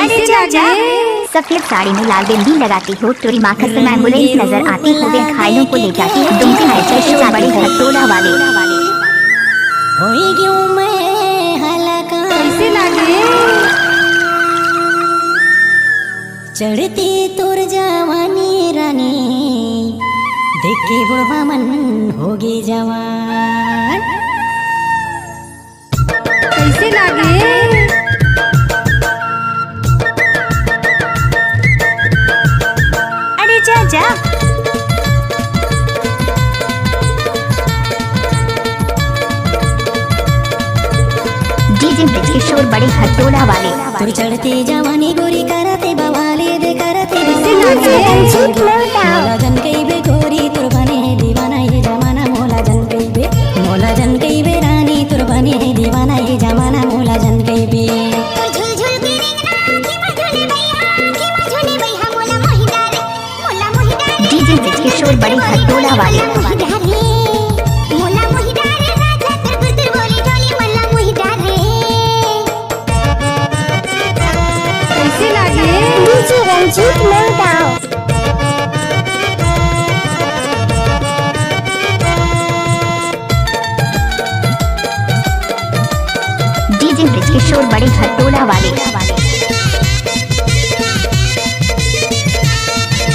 अरे चाचा, सफेद साड़ी में लाल बिंदी लगाती हो, टोरी माखस में एम्बुलेंस नजर आती हो, वे घायलों को ले जाती है, तुमसे ऐसे शो बड़ी घटोला वाले होई क्यों मैं हलका कैसे लागे चढ़ती तुर जवानी रानी, देख के बुढ़वा मन होगी जवान। कैसे लागे अरे चाचा, डीजे ब्रिज के शोर बड़े घटोला वाले तुर चढ़ती जवानी गोरी करते बवाले दे करते मोला जन कई बे गोरी तुर बने है दीवाना ये जमाना, मोला जन कई बे रानी तुर बने है दीवाना ये जमाना, मोला जन कई बे डीजे ब्रिज के शोर बड़े घटोला वाले कैसे लागे डीजे रंजीत मोरगांव। डीजे ब्रिज के शोर बड़े घटोला वाले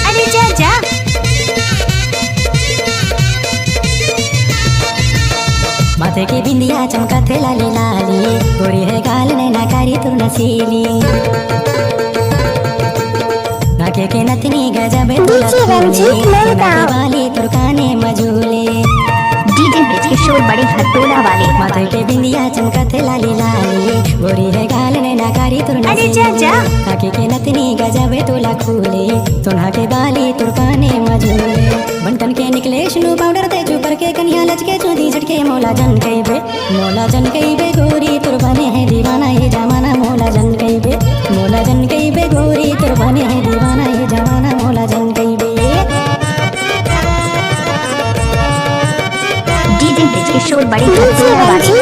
अरे चाचा, माथे की बिंदिया चमकाते लाली लाली, गोरी है गाल नैना कारी तुर नसीली, नाके के नथनी गजब वाली तुर काने मजूले। डीजे ब्रिज के शोर बड़े घटोला वाले माथे के बिंदिया चमकाते लाली लाली, गोरी है गाल नैना कारी तुर अरे नसीली, चाचा, नाके के नथनी गजब तोला खूले, सुना के बाली तुर काने मजूले, बंटन के निकले शनु पाउडर ते चुपर के कन्या लचके चोदी झटके, मोला जन कई बे गोरी तुर बने है दीवाना ये जमाना, मोला जन कई बे गोरी तुर बने है दीवाना ये जमाना, मोला जन कई बे। डीजे ब्रिज के शोर बड़े घटोला वाले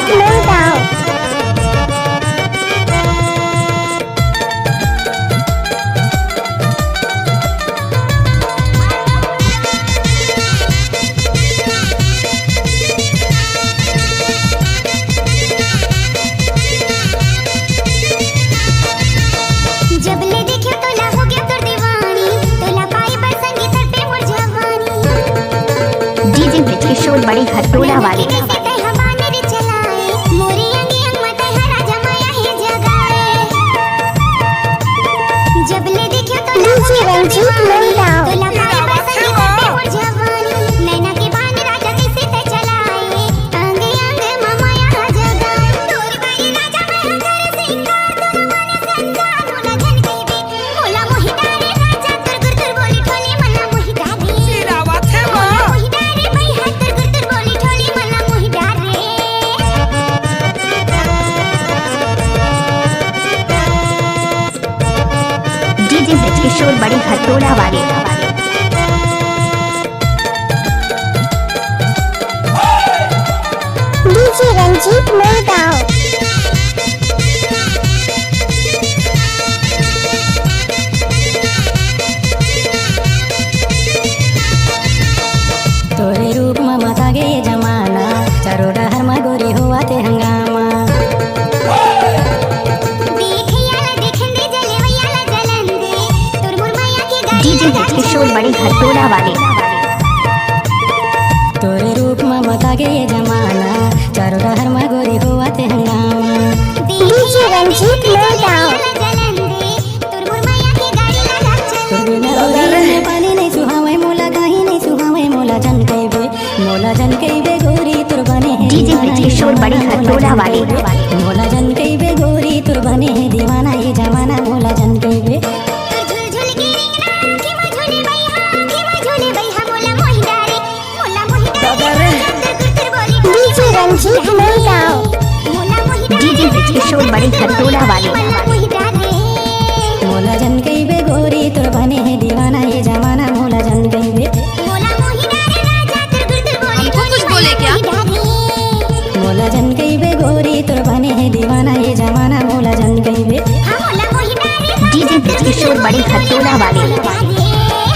जब ले देखियो तोला हो गया तोर दीवानी, तोला पाई बर संगीत पे मोर जवानी। डीजे ब्रिज के शोर बड़े घटोला वाले कैसे तै हवाने रे चलाए, मोरी अंगी अंग मत हरा जमाया है जगाए। जब ले देखियो तोला हो गया रंजीत मोरगांव, तोला पाई बर संगीत पे मोर जवानी, नैना के बान राजा कैसे तै चलाए, अंग अंग ममाया जगाए। तोर करी राजा मैं घर सिंगार, तोर माने संसार, मोला जन कई बे, मोला मोहि डारे राजा तुर गुर तुर बोली ठोली, मना मोहि डारे मोला मोहि डारे भाई हाथ तुर गुर तुर बोली ठोली, मना मोहि डारे। डीजे ब्रिज के शोर बड़े घटोला वाले डीजे रंजीत मोरगांव। तोरे रूप में मता गे जमाना, चारों डहर में गोरी हुआ ते हंगामा, देखियाला देखन दे जलवैयाला जलन दे, तोर मुरमैया के गाड़ी डीजे ब्रिज के शोर बड़े घटोला वाले तोरे रूप में मता गे जमाना, चारों डहर में गोरी हुआ ते हंगामा, डीजे रंजीत मोरगांव जलन दे, तोर मुरमैया के गाड़ी लगा चल। तुर बिना रोगी में पानी नहीं सुहावे, मोला काहे नहीं सुहावे, मोला जन कई बे गोरी तुर बने है डीजे ब्रिज के शोर बड़े घटोला वाले मोला जन कई बे गोरी तुर बने है दीवाना ये जमाना, मोला जन कई बे। झुल झुल के रिंगना की मैं झूले बैहा, मोला मोहि डारे तुर तुर बोली डीजे रंजीत मोरगांव। मोला मोहि डीजे ब्रिज के शोर बड़े घटोला वाले मना मोहि डारे, मोला जन कई बे गोरी तुर बने है दीवाना ये जमाना, मोला जन कई बे। मोला मोहि डारे राजा तुर गुर तुर बोली हमको कुछ बोले क्या? मोला जन कई बे गोरी तुर बने है दीवाना ये जमाना, मोला जन कई बे। हाँ मोला मोहि डारे डीजे ब्रिज किशोर बड़े खटोला वाले।